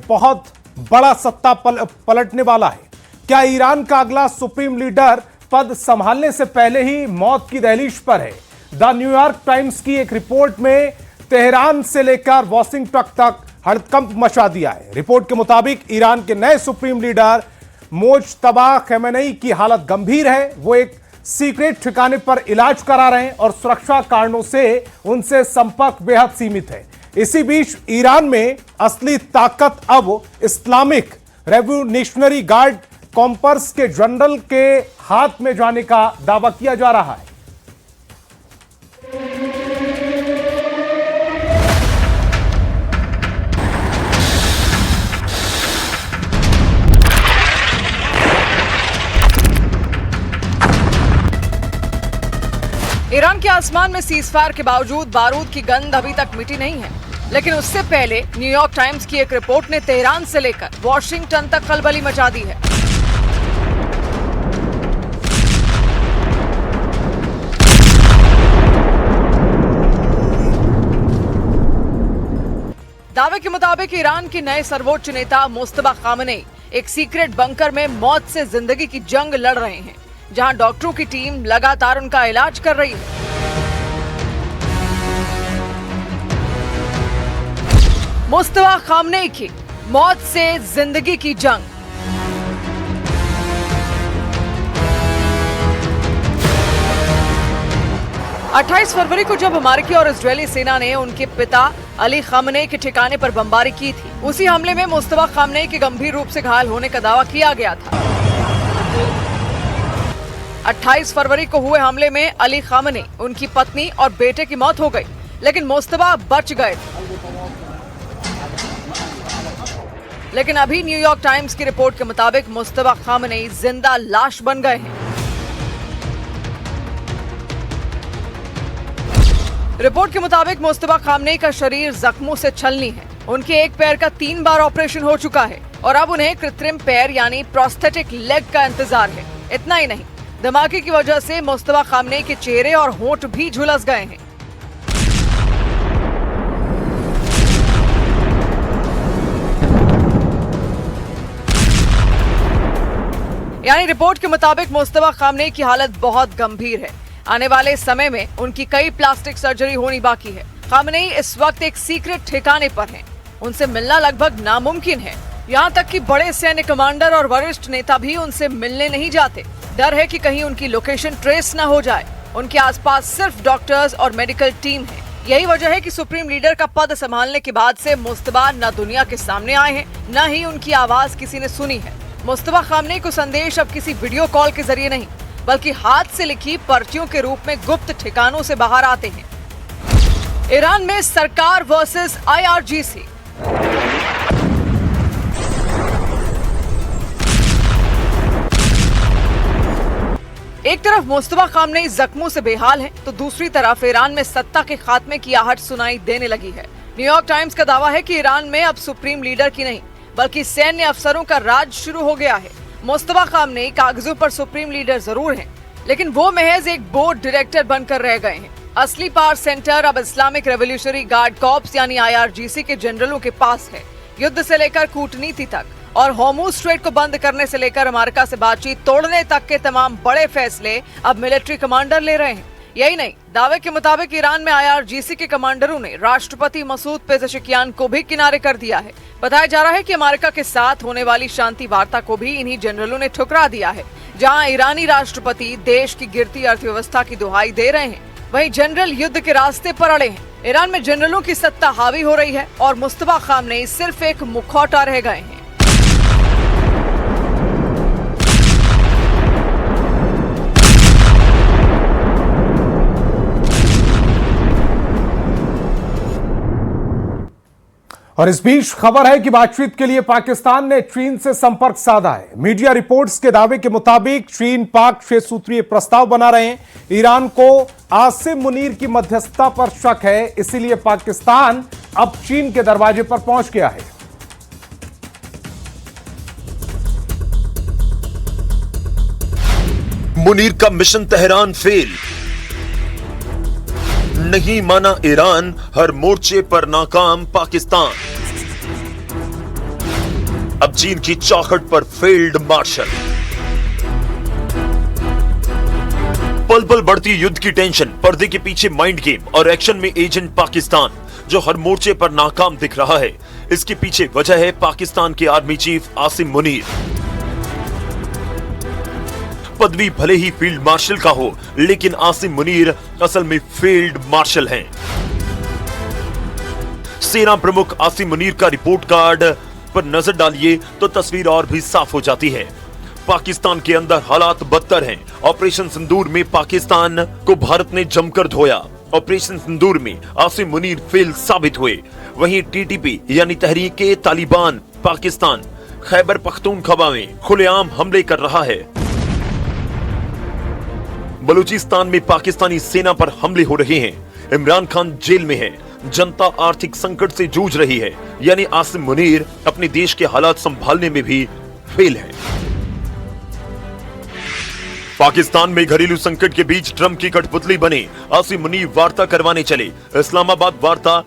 बहुत बड़ा सत्ता पलटने वाला है। क्या ईरान का अगला सुप्रीम लीडर पद संभालने से पहले ही मौत की दहलीज पर है? द न्यूयॉर्क टाइम्स की एक रिपोर्ट में तेहरान से लेकर वॉशिंगटन तक हड़कंप मचा दिया है। रिपोर्ट के मुताबिक ईरान के नए सुप्रीम लीडर मोज्तबा खमेनेई की हालत गंभीर है। वो एक सीक्रेट ठिकाने पर इलाज करा रहे हैं और सुरक्षा कारणों से उनसे संपर्क बेहद सीमित है। इसी बीच ईरान में असली ताकत अब इस्लामिक रेवोल्यूशनरी गार्ड कॉम्पर्स के जनरल के हाथ में जाने का दावा किया जा रहा है। ईरान के आसमान में सीजफायर के बावजूद बारूद की गंध अभी तक मिटी नहीं है, लेकिन उससे पहले न्यूयॉर्क टाइम्स की एक रिपोर्ट ने तेहरान से लेकर वॉशिंगटन तक खलबली मचा दी है। दावे के मुताबिक ईरान के नए सर्वोच्च नेता मोज्तबा खमेनेई एक सीक्रेट बंकर में मौत से जिंदगी की जंग लड़ रहे हैं, जहां डॉक्टरों की टीम लगातार उनका इलाज कर रही है। मोज्तबा खमेनेई की मौत से जिंदगी की जंग। अट्ठाईस फरवरी को जब अमेरिकी और इजरायली सेना ने उनके पिता अली खमेनेई के ठिकाने पर बमबारी की थी, उसी हमले में मोज्तबा खमेनेई के गंभीर रूप से घायल होने का दावा किया गया था। 28 फरवरी को हुए हमले में अली खमेनेई, उनकी पत्नी और बेटे की मौत हो गई, लेकिन मोज्तबा बच गए। लेकिन अभी न्यूयॉर्क टाइम्स की रिपोर्ट के मुताबिक मोज्तबा खमेनेई जिंदा लाश बन गए हैं। रिपोर्ट के मुताबिक मोज्तबा खमेनेई का शरीर जख्मों से छलनी है। उनके एक पैर का 3 बार ऑपरेशन हो चुका है और अब उन्हें कृत्रिम पैर यानी प्रोस्थेटिक लेग का इंतजार है। इतना ही नहीं, धमाके की वजह से मोज्तबा खमेनेई के चेहरे और होंठ भी झुलस गए हैं। यानी रिपोर्ट के मुताबिक मोज्तबा खमेनेई की हालत बहुत गंभीर है। आने वाले समय में उनकी कई प्लास्टिक सर्जरी होनी बाकी है। खमेनेई इस वक्त एक सीक्रेट ठिकाने पर हैं। उनसे मिलना लगभग नामुमकिन है। यहाँ तक कि बड़े सैन्य कमांडर और वरिष्ठ नेता भी उनसे मिलने नहीं जाते। डर है कि कहीं उनकी लोकेशन ट्रेस न हो जाए। उनके आसपास सिर्फ डॉक्टर्स और मेडिकल टीम है। यही वजह है कि सुप्रीम लीडर का पद संभालने के बाद से मोज्तबा न दुनिया के सामने आए हैं, न ही उनकी आवाज किसी ने सुनी है। मोज्तबा खमेनेई को संदेश अब किसी वीडियो कॉल के जरिए नहीं, बल्कि हाथ से लिखी पर्चियों के रूप में गुप्त ठिकानों से बाहर आते हैं। ईरान में सरकार वर्सेस IRGC। एक तरफ मोज्तबा खमेनेई जख्मों से बेहाल हैं, तो दूसरी तरफ ईरान में सत्ता के खात्मे की आहट सुनाई देने लगी है। न्यूयॉर्क टाइम्स का दावा है कि ईरान में अब सुप्रीम लीडर की नहीं, बल्कि सैन्य अफसरों का राज शुरू हो गया है। मोज्तबा खमेनेई कागजों पर सुप्रीम लीडर जरूर हैं, लेकिन वो महज एक बोर्ड डायरेक्टर बनकर रह गए हैं। असली पावर सेंटर अब इस्लामिक रेवोल्यूशनरी गार्ड कॉर्प्स यानी IRGC के जनरलों के पास है। युद्ध से लेकर कूटनीति तक और हॉर्मुज़ स्ट्रेट को बंद करने से लेकर अमेरिका से बातचीत तोड़ने तक के तमाम बड़े फैसले अब मिलिट्री कमांडर ले रहे हैं। यही नहीं, दावे के मुताबिक ईरान में IRGC के कमांडरों ने राष्ट्रपति मसूद पेज़ेशकियान को भी किनारे कर दिया है। बताया जा रहा है कि अमेरिका के साथ होने वाली शांति वार्ता को भी इन्हीं जनरलों ने ठुकरा दिया है। जहां ईरानी राष्ट्रपति देश की गिरती अर्थव्यवस्था की दुहाई दे रहे हैं, वहीं जनरल युद्ध के रास्ते पर अड़े हैं। ईरान में जनरलों की सत्ता हावी हो रही है और मुस्तफा खमेनेई सिर्फ एक मुखौटा रह गए हैं। और इस बीच खबर है कि बातचीत के लिए पाकिस्तान ने चीन से संपर्क साधा है। मीडिया रिपोर्ट्स के दावे के मुताबिक चीन पाक 6 सूत्रीय प्रस्ताव बना रहे हैं। ईरान को आसिम मुनीर की मध्यस्थता पर शक है, इसीलिए पाकिस्तान अब चीन के दरवाजे पर पहुंच गया है। मुनीर का मिशन तेहरान फेल, नहीं माना ईरान, हर मोर्चे पर नाकाम पाकिस्तान। अब चीन की चौखट पर फील्ड मार्शल। पल पल बढ़ती युद्ध की टेंशन, पर्दे के पीछे माइंड गेम और एक्शन में एजेंट पाकिस्तान, जो हर मोर्चे पर नाकाम दिख रहा है। इसके पीछे वजह है पाकिस्तान के आर्मी चीफ आसिम मुनीर। पदवी भले ही फील्ड मार्शल का हो, लेकिन आसिम मुनीर असल में फील्ड मार्शल हैं। सेना प्रमुख आसिम मुनीर का रिपोर्ट कार्ड पर नजर डालिए तो तस्वीर और भी साफ हो जाती है। पाकिस्तान के अंदर हालात बदतर हैं। ऑपरेशन सिंदूर में पाकिस्तान को भारत ने जमकर धोया। ऑपरेशन सिंदूर में आसिम मुनीर फेल साबित हुए। वहीं टीटीपी यानी तहरीके तालिबान पाकिस्तान खैबर पख्तूनख्वा में खुलेआम हमले कर रहा है। बलूचिस्तान में पाकिस्तानी सेना पर हमले हो रहे हैं। इमरान खान जेल में है। जनता आर्थिक संकट से जूझ रही है। यानी आसिम मुनीर अपने देश के हालात संभालने में भी फेल है। पाकिस्तान में घरेलू संकट के बीच ट्रंप की कठपुतली बने आसिम मुनीर वार्ता करवाने चले। इस्लामाबाद वार्ता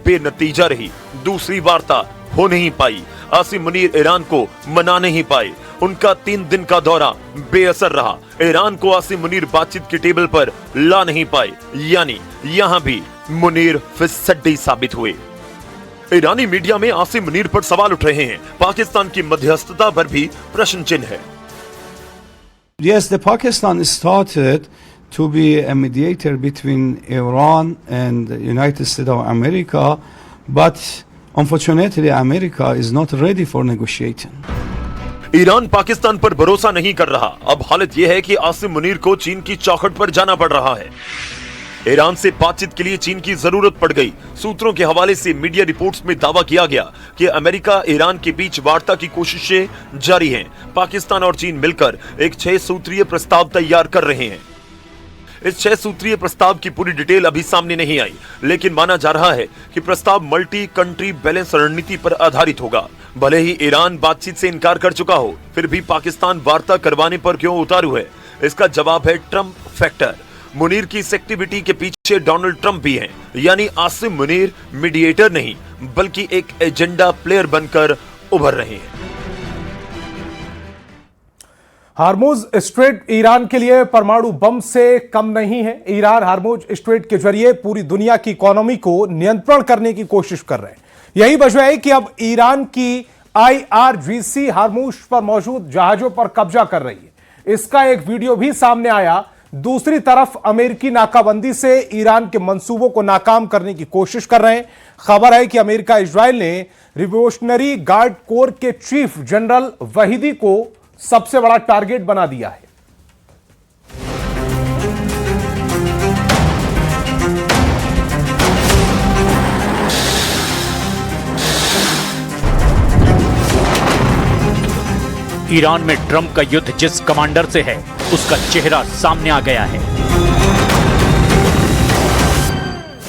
बेनतीजा रही। दूसरी वार्ता हो नहीं पाई। आसिम मुनीर ईरान को मना नहीं पाए। उनका 3 दिन का दौरा बेअसर रहा। ईरान को आसिम मुनीर बातचीत के टेबल पर ला नहीं पाए। यानी यहां भी मुनीर फिसड्डी साबित हुए। ईरानी मीडिया में आसिम मुनीर पर सवाल उठ रहे हैं। पाकिस्तान की मध्यस्थता पर भी प्रश्न चिन्ह है। Yes, the Pakistan started to be a mediator between Iran and the United States of America, but unfortunately America is not ready for negotiating. Iran Pakistan पर भरोसा नहीं कर रहा। अब हालत यह है कि आसिम मुनीर को चीन की चौखट पर जाना पड़ रहा है। ईरान से बातचीत के लिए चीन की जरूरत पड़ गई। सूत्रों के हवाले से मीडिया रिपोर्ट्स में दावा किया गया कि अमेरिका ईरान के बीच वार्ता की कोशिशें जारी हैं। पाकिस्तान और चीन मिलकर एक 6 सूत्रीय प्रस्ताव तैयार कर रहे हैं। इस 6 सूत्रीय प्रस्ताव की पूरी डिटेल अभी सामने नहीं आई, लेकिन माना जा रहा है कि प्रस्ताव मल्टी कंट्री बैलेंस रणनीति पर आधारित होगा। भले ही ईरान बातचीत से इनकार कर चुका हो, फिर भी पाकिस्तान वार्ता करवाने पर क्यों उतारू है? इसका जवाब है ट्रंप फैक्टर। मुनीर की इस एक्टिविटी के पीछे डोनाल्ड ट्रंप भी हैं। यानी आसिम मुनीर मीडिएटर नहीं, बल्कि एक एजेंडा प्लेयर बनकर उभर रहे हैं। हार्मुज स्ट्रेट ईरान के लिए परमाणु बम से कम नहीं है। ईरान हार्मुज स्ट्रेट के जरिए पूरी दुनिया की इकोनॉमी को नियंत्रण करने की कोशिश कर रहे हैं। यही वजह है कि अब ईरान की IRGC हार्मुज पर मौजूद जहाजों पर कब्जा कर रही है। इसका एक वीडियो भी सामने आया। दूसरी तरफ अमेरिकी नाकाबंदी से ईरान के मंसूबों को नाकाम करने की कोशिश कर रहे हैं। खबर है कि अमेरिका इजराइल ने रिवोल्यूशनरी गार्ड कोर के चीफ जनरल वहीदी को सबसे बड़ा टारगेट बना दिया है। ईरान में ट्रंप का युद्ध जिस कमांडर से है, उसका चेहरा सामने आ गया है।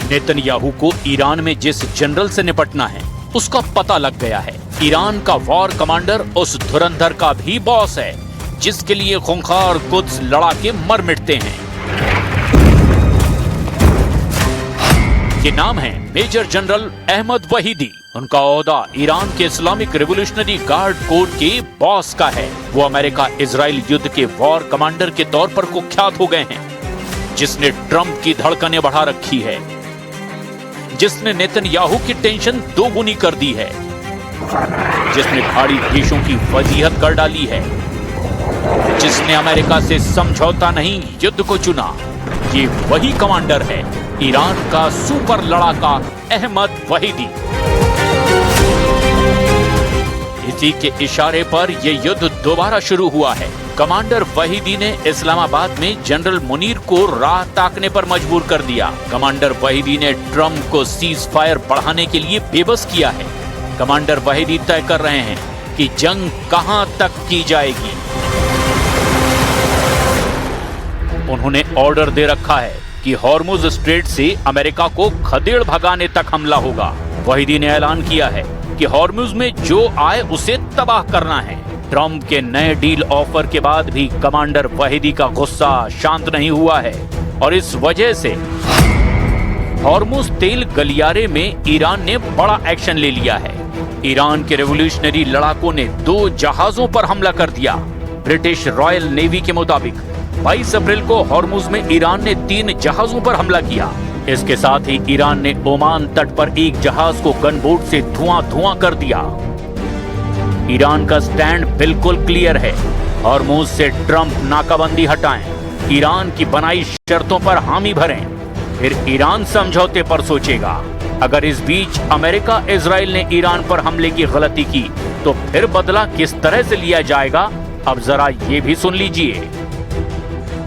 नेतन्याहू को ईरान में जिस जनरल से निपटना है, उसका पता लग गया है। ईरान का वॉर कमांडर उस धुरंधर का भी बॉस है, जिसके लिए खूंखार कुद्स लड़ा के मर मिटते हैं। ये नाम है मेजर जनरल अहमद वहीदी। उनका ओहदा ईरान के इस्लामिक रिवोल्यूशनरी गार्ड कोर के बॉस का है। वो अमेरिका इजराइल युद्ध के वॉर कमांडर के तौर पर कुख्यात हो गए हैं, जिसने ट्रंप की धड़कनें बढ़ा रखी है, जिसने नेतन्याहू की टेंशन दोगुनी कर दी है, जिसने भारी देशों की वजीहत कर डाली है, जिसने अमेरिका से समझौता नहीं युद्ध को चुना। ये वही कमांडर है, ईरान का सुपर लड़ाका अहमद वहीदी। इसी के इशारे पर यह युद्ध दोबारा शुरू हुआ है। कमांडर वहीदी ने इस्लामाबाद में जनरल मुनीर को राह ताकने पर मजबूर कर दिया। कमांडर वहीदी ने ट्रंप को सीज फायर बढ़ाने के लिए बेबस किया है। कमांडर वहीदी तय कर रहे हैं कि जंग कहां तक की जाएगी। उन्होंने ऑर्डर दे रखा है कि हॉर्मुज स्ट्रेट से अमेरिका को खदेड़ भगाने तक हमला होगा। वहीदी ने ऐलान किया है कि हॉर्मुज में जो आए उसे तबाह करना है। ट्रंप के नए डील ऑफर के बाद भी कमांडर वहीदी का गुस्सा शांत नहीं हुआ है और इस वजह से हॉर्मुज तेल गलियारे में ईरान ने बड़ा एक्शन ले लिया है। ईरान के रेवोल्यूशनरी लड़ाकों ने 2 जहाजों पर हमला कर दिया। ब्रिटिश रॉयल नेवी के मुताबिक 22 अप्रैल को हॉर्मुज में ईरान ने 3 जहाजों पर हमला किया। इसके साथ ही ईरान ने ओमान तट पर एक जहाज को गनबोट से धुआं कर दिया। ईरान का स्टैंड बिल्कुल क्लियर है। हॉर्मुज से ट्रंप नाकाबंदी हटाएं, ईरान की बनाई शर्तों पर हामी भरें, फिर ईरान समझौते पर सोचेगा। अगर इस बीच अमेरिका इजराइल ने ईरान पर हमले की गलती की तो फिर बदला किस तरह से लिया जाएगा, अब जरा ये भी सुन लीजिए।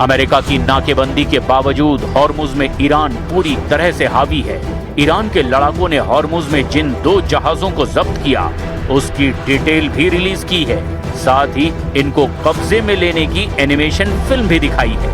अमेरिका की नाकेबंदी के बावजूद हॉर्मुज में ईरान पूरी तरह से हावी है। ईरान के लड़ाकों ने हॉर्मुज में जिन 2 जहाजों को जब्त किया उसकी डिटेल भी रिलीज की है। साथ ही इनको कब्जे में लेने की एनिमेशन फिल्म भी दिखाई है।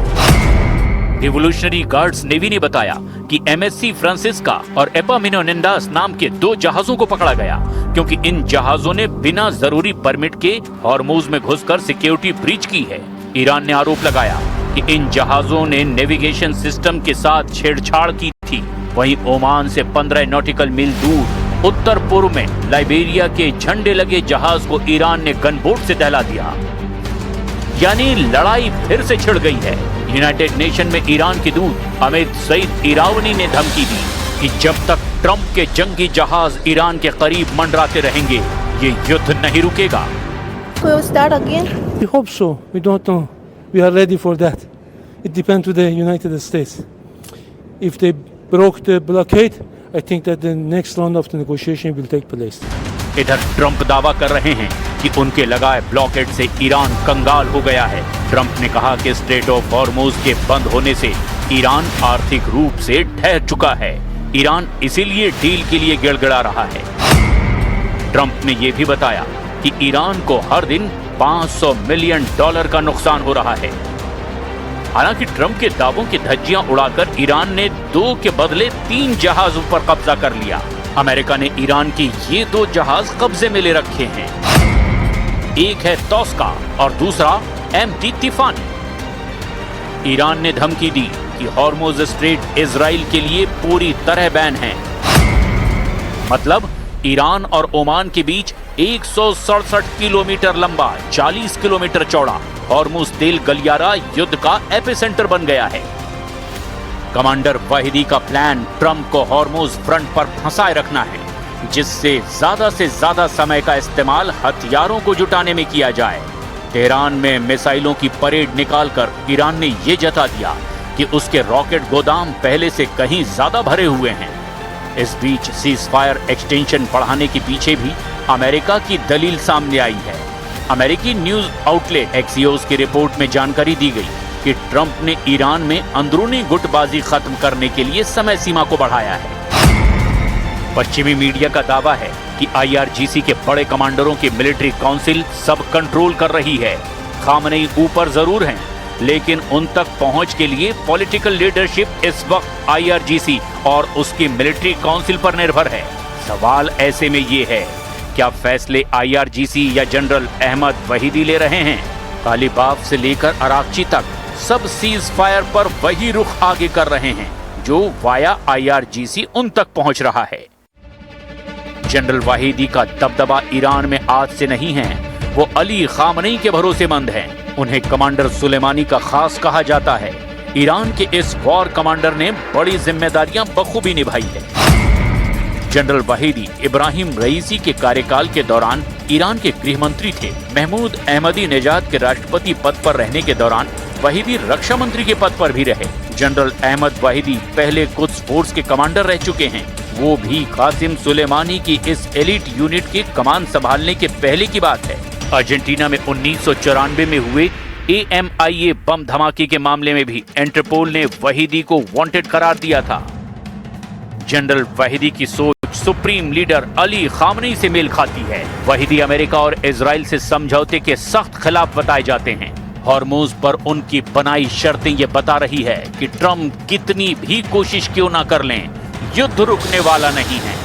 रिवोल्यूशनरी गार्ड्स नेवी ने बताया कि MSC फ्रांसिस्का और एपामिनोनिंडास नाम के 2 जहाजों को पकड़ा गया क्योंकि इन जहाजों ने बिना जरूरी परमिट के हॉर्मुज में घुसकर सिक्योरिटी ब्रीच की है। ईरान ने आरोप लगाया कि इन जहाजों ने नेविगेशन सिस्टम के साथ छेड़छाड़ की थी। वहीं ओमान से 15 नॉटिकल मील दूर उत्तर पूर्व में लाइबेरिया के झंडे लगे जहाज को ईरान ने गनबोट से दहला दिया। यानी लड़ाई फिर से छिड़ गई है। यूनाइटेड नेशन में ईरान के दूत अमित सईद इरावनी ने धमकी दी कि जब तक ट्रंप के जंगी जहाज ईरान के करीब मंडराते रहेंगे ये युद्ध नहीं रुकेगा। Will it start again? We hope so. We don't know. We are ready for that. It depends to the United States. If they broke the blockade, I think that the next round of the negotiation will take place. इधर Trump दावा कर रहे हैं कि उनके लगाए blockade से Iran कंगाल हो गया है। ट्रंप ने कहा कि स्ट्रेट ऑफ हॉर्मुज के बंद होने से ईरान आर्थिक रूप से ढह चुका है। ईरान इसीलिए डील के लिए गिड़गिड़ा रहा है। ट्रंप ने यह भी बताया कि ईरान को हर दिन $500 मिलियन का नुकसान हो रहा है। हालांकि ट्रंप के दावों की धज्जियां उड़ाकर ईरान ने 2 के बदले 3 जहाजों पर कब्जा कर लिया। अमेरिका ने ईरान के ये 2 जहाज कब्जे में ले रखे हैं। एक है तोस्का और दूसरा MT तिफानी। ईरान ने धमकी दी कि हॉर्मुज स्ट्रेट इजराइल के लिए पूरी तरह बैन है। मतलब ईरान और ओमान के बीच 167 किलोमीटर लंबा 40 किलोमीटर चौड़ा हॉर्मुज तेल गलियारा युद्ध का एपिसेंटर बन गया है। कमांडर वाहिदी का प्लान ट्रंप को हॉर्मुज फ्रंट पर फंसाए रखना है, जिससे से ज्यादा समय का इस्तेमाल हथियारों को जुटाने में किया जाए। तेहरान में मिसाइलों की परेड निकालकर ईरान ने यह जता दिया कि उसके रॉकेट गोदाम पहले से कहीं ज्यादा भरे हुए हैं। इस बीच सीज फायर एक्सटेंशन बढ़ाने के पीछे भी अमेरिका की दलील सामने आई है। अमेरिकी न्यूज आउटलेट एक्सियोस की रिपोर्ट में जानकारी दी गई कि ट्रंप ने ईरान में अंदरूनी गुटबाजी खत्म करने के लिए समय सीमा को बढ़ाया है। पश्चिमी मीडिया का दावा है कि IRGC के बड़े कमांडरों की मिलिट्री काउंसिल सब कंट्रोल कर रही है। खामनेई ऊपर जरूर हैं, लेकिन उन तक पहुंच के लिए पॉलिटिकल लीडरशिप इस वक्त IRGC और उसकी मिलिट्री काउंसिल पर निर्भर है। सवाल ऐसे में ये है, क्या फैसले IRGC या जनरल अहमद वहीदी ले रहे हैं? तालिबाफ से लेकर अराकची तक सब सीज फायर पर वही रुख आगे कर रहे हैं जो वाया IRGC उन तक पहुंच रहा है। जनरल वाहिदी का दबदबा ईरान में आज से नहीं है। वो अली खामनेई के भरोसेमंद हैं। उन्हें कमांडर सुलेमानी का खास कहा जाता है। ईरान के इस वॉर कमांडर ने बड़ी जिम्मेदारियां बखूबी निभाई है। जनरल वाहिदी इब्राहिम रईसी के कार्यकाल के दौरान ईरान के गृह मंत्री थे। महमूद अहमदी नेजाद के राष्ट्रपति पद पर रहने के दौरान वाहिदी रक्षा मंत्री के पद पर भी रहे। जनरल अहमद वाहिदी पहले कुद्स फोर्स के कमांडर रह चुके हैं। वो भी कासिम सुलेमानी की इस एलिट यूनिट के कमान संभालने के पहले की बात है। अर्जेंटीना में 1994 में हुए AMIA बम धमाके के मामले में भी इंटरपोल ने वहीदी को वांटेड करार दिया था। जनरल वहीदी की सोच सुप्रीम लीडर अली खामनी से मेल खाती है। वहीदी अमेरिका और इजराइल से समझौते के सख्त खिलाफ बताए जाते हैं। हॉर्मुज पर उनकी बनाई शर्तें ये बता रही है कि ट्रंप कितनी भी कोशिश क्यों ना कर लें, युद्ध रुकने वाला नहीं है।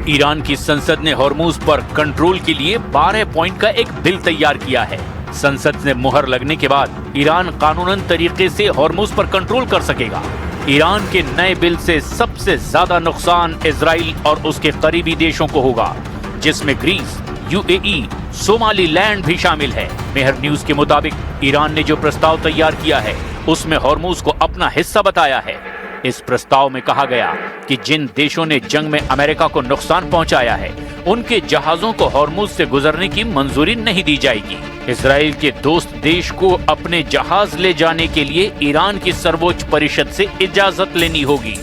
ईरान की संसद ने हॉर्मुज पर कंट्रोल के लिए 12 पॉइंट का एक बिल तैयार किया है। संसद ने मुहर लगने के बाद ईरान कानूनन तरीके से हॉर्मुज पर कंट्रोल कर सकेगा। ईरान के नए बिल से सबसे ज्यादा नुकसान इजराइल और उसके करीबी देशों को होगा, जिसमें ग्रीस, UAE, सोमालीलैंड भी शामिल है। मेहर न्यूज के मुताबिक ईरान ने जो प्रस्ताव तैयार किया है उसमें हॉर्मुज को अपना हिस्सा बताया है। इस प्रस्ताव में कहा गया कि जिन देशों ने जंग में अमेरिका को नुकसान पहुंचाया है उनके जहाजों को हॉर्मुज से गुजरने की मंजूरी नहीं दी जाएगी। इजराइल के दोस्त देश को अपने जहाज ले जाने के लिए ईरान की सर्वोच्च परिषद से इजाजत लेनी होगी।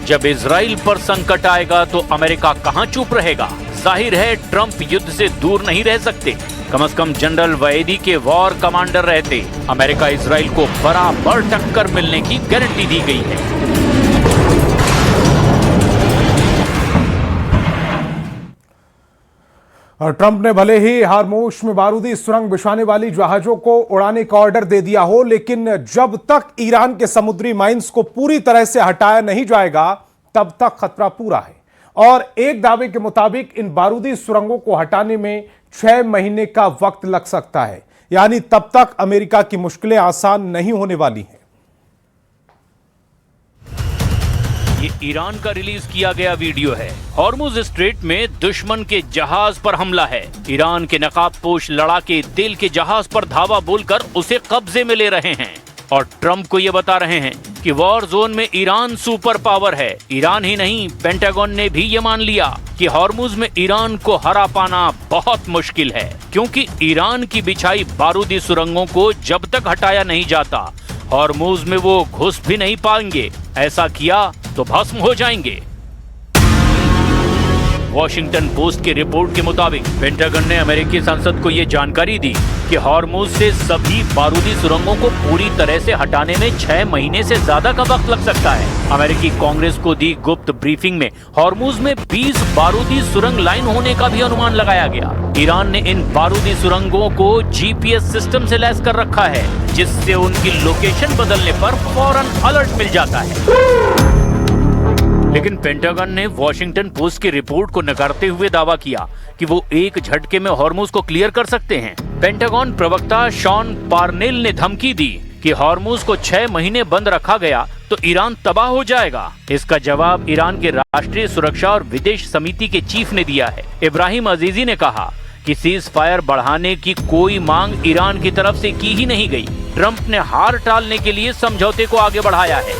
जब इजराइल पर संकट आएगा तो अमेरिका कहां चुप रहेगा। जाहिर है ट्रंप युद्ध से दूर नहीं रह सकते। कम से कम जनरल वहीदी के वॉर कमांडर रहते अमेरिका इजराइल को बराबर टक्कर मिलने की गारंटी दी गई है। ट्रंप ने भले ही हार्मोश में बारूदी सुरंग बिछाने वाली जहाजों को उड़ाने का ऑर्डर दे दिया हो, लेकिन जब तक ईरान के समुद्री माइंस को पूरी तरह से हटाया नहीं जाएगा तब तक खतरा पूरा है। और एक दावे के मुताबिक इन बारूदी सुरंगों को हटाने में 6 महीने का वक्त लग सकता है, यानी तब तक अमेरिका की मुश्किलें आसान नहीं होने वाली हैं। ये ईरान का रिलीज किया गया वीडियो है। हॉर्मुज स्ट्रेट में दुश्मन के जहाज पर हमला है। ईरान के नकाबपोश लड़ाके तेल के जहाज पर धावा बोलकर उसे कब्जे में ले रहे हैं और ट्रंप को ये बता रहे हैं कि वॉर जोन में ईरान सुपर पावर है। ईरान ही नहीं, पेंटागन ने भी ये मान लिया कि हॉर्मुज में ईरान को हरा पाना बहुत मुश्किल है, क्योंकि ईरान की बिछाई बारूदी सुरंगों को जब तक हटाया नहीं जाता हॉर्मुज में वो घुस भी नहीं पाएंगे। ऐसा किया तो भस्म हो जाएंगे। वॉशिंगटन पोस्ट की रिपोर्ट के मुताबिक पेंटागन ने अमेरिकी संसद को ये जानकारी दी कि हॉर्मुज से सभी बारूदी सुरंगों को पूरी तरह से हटाने में 6 महीने से ज्यादा का वक्त लग सकता है। अमेरिकी कांग्रेस को दी गुप्त ब्रीफिंग में हॉर्मुज में 20 बारूदी सुरंग लाइन होने का भी अनुमान लगाया गया। ईरान ने इन बारूदी सुरंगों को GPS सिस्टम से लैस कर रखा है, जिससे उनकी लोकेशन बदलने पर फौरन अलर्ट मिल जाता है। लेकिन पेंटागन ने वॉशिंगटन पोस्ट की रिपोर्ट को नकारते हुए दावा किया कि वो एक झटके में हॉर्मुज को क्लियर कर सकते हैं। पेंटागन प्रवक्ता शॉन पार्नेल ने धमकी दी कि हॉर्मुज को 6 महीने बंद रखा गया तो ईरान तबाह हो जाएगा। इसका जवाब ईरान के राष्ट्रीय सुरक्षा और विदेश समिति के चीफ ने दिया है। इब्राहिम अजीजी ने कहा कि सीज फायर बढ़ाने की कोई मांग ईरान की तरफ से की ही नहीं गई। ट्रंप ने हार टालने के लिए समझौते को आगे बढ़ाया है।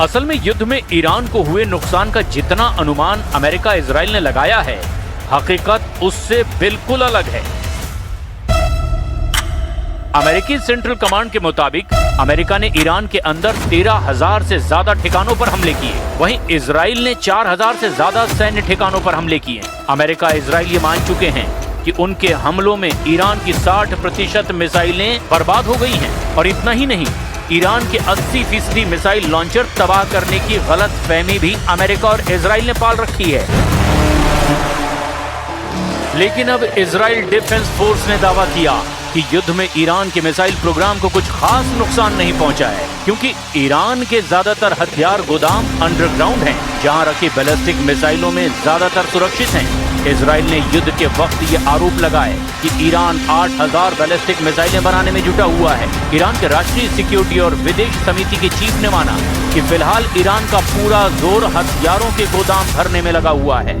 असल में युद्ध में ईरान को हुए नुकसान का जितना अनुमान अमेरिका इजराइल ने लगाया है, हकीकत उससे बिल्कुल अलग है। अमेरिकी सेंट्रल कमांड के मुताबिक अमेरिका ने ईरान के अंदर 13,000 से ज्यादा ठिकानों पर हमले किए। वहीं इजराइल ने 4,000 से ज्यादा सैन्य ठिकानों पर हमले किए। अमेरिका इजराइल ये मान चुके हैं कि उनके हमलों में ईरान की 60% मिसाइलें बर्बाद हो गई हैं। और इतना ही नहीं, ईरान के 80% मिसाइल लॉन्चर तबाह करने की गलत फहमी भी अमेरिका और इजराइल ने पाल रखी है। लेकिन अब इजराइल डिफेंस फोर्स ने दावा किया कि युद्ध में ईरान के मिसाइल प्रोग्राम को कुछ खास नुकसान नहीं पहुंचा है, क्योंकि ईरान के ज्यादातर हथियार गोदाम अंडरग्राउंड हैं, जहां रखे बैलिस्टिक मिसाइलों में ज्यादातर सुरक्षित हैं। इजराइल ने युद्ध के वक्त ये आरोप लगाए कि ईरान 8000 बैलिस्टिक मिसाइलें बनाने में जुटा हुआ है। ईरान के राष्ट्रीय सिक्योरिटी और विदेश समिति के चीफ ने माना कि फिलहाल ईरान का पूरा जोर हथियारों के गोदाम भरने में लगा हुआ है।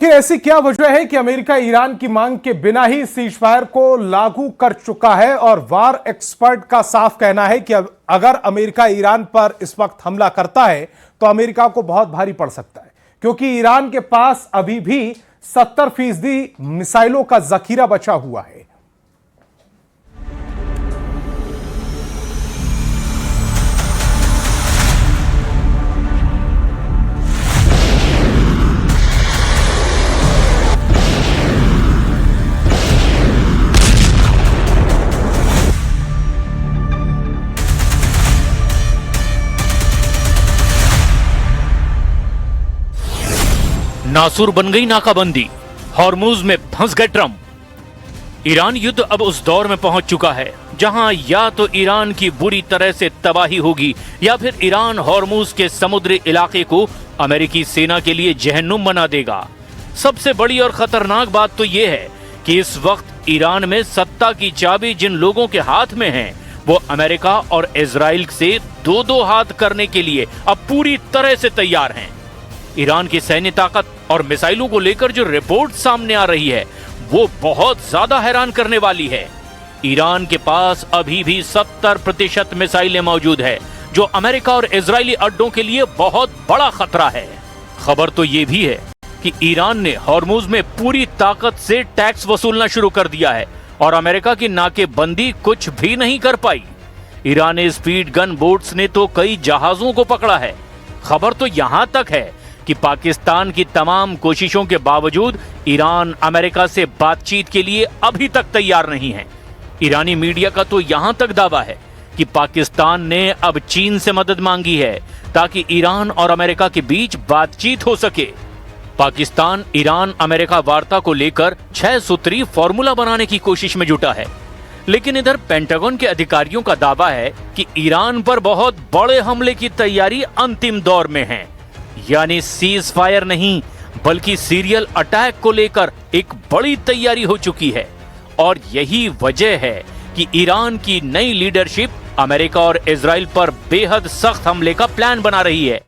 कि ऐसी क्या वजह है कि अमेरिका ईरान की मांग के बिना ही सीजफायर को लागू कर चुका है, और वार एक्सपर्ट का साफ कहना है कि अगर अमेरिका ईरान पर इस वक्त हमला करता है तो अमेरिका को बहुत भारी पड़ सकता है, क्योंकि ईरान के पास अभी भी 70% मिसाइलों का जखीरा बचा हुआ है। नासूर बन गई नाकाबंदी, हॉर्मुज में फंस गए ट्रंप। ईरान युद्ध अब उस दौर में पहुंच चुका है जहां या तो ईरान की बुरी तरह से तबाही होगी, या फिर ईरान हॉर्मुज के समुद्री इलाके को अमेरिकी सेना के लिए जहन्नुम बना देगा। सबसे बड़ी और खतरनाक बात तो यह है कि इस वक्त ईरान में सत्ता की चाबी जिन लोगों के हाथ में है, वो अमेरिका और इजराइल से दो दो हाथ करने के लिए अब पूरी तरह से तैयार हैं। ईरान की सैन्य ताकत और मिसाइलों को लेकर जो रिपोर्ट सामने आ रही है वो बहुत ज्यादा हैरान करने वाली है। ईरान के पास अभी भी 70% मिसाइलें मौजूद है, जो अमेरिका और इजरायली अड्डों के लिए बहुत बड़ा खतरा है। खबर तो ये भी है कि ईरान ने हॉर्मुज में पूरी ताकत से टैक्स वसूलना शुरू कर दिया है, और अमेरिका की नाकेबंदी कुछ भी नहीं कर पाई। ईरानी स्पीड गन बोट्स ने तो कई जहाजों को पकड़ा है। खबर तो यहां तक है कि पाकिस्तान की तमाम कोशिशों के बावजूद ईरान अमेरिका से बातचीत के लिए अभी तक तैयार नहीं है। ईरानी मीडिया का तो यहां तक दावा है कि पाकिस्तान ने अब चीन से मदद मांगी है ताकि ईरान और अमेरिका के बीच बातचीत हो सके। पाकिस्तान ईरान अमेरिका वार्ता को लेकर 6 सूत्री फॉर्मूला बनाने की कोशिश में जुटा है, लेकिन इधर पेंटागन के अधिकारियों का दावा है कि ईरान पर बहुत बड़े हमले की तैयारी अंतिम दौर में है। यानी सीज फायर नहीं बल्कि सीरियल अटैक को लेकर एक बड़ी तैयारी हो चुकी है, और यही वजह है कि ईरान की नई लीडरशिप अमेरिका और इजराइल पर बेहद सख्त हमले का प्लान बना रही है।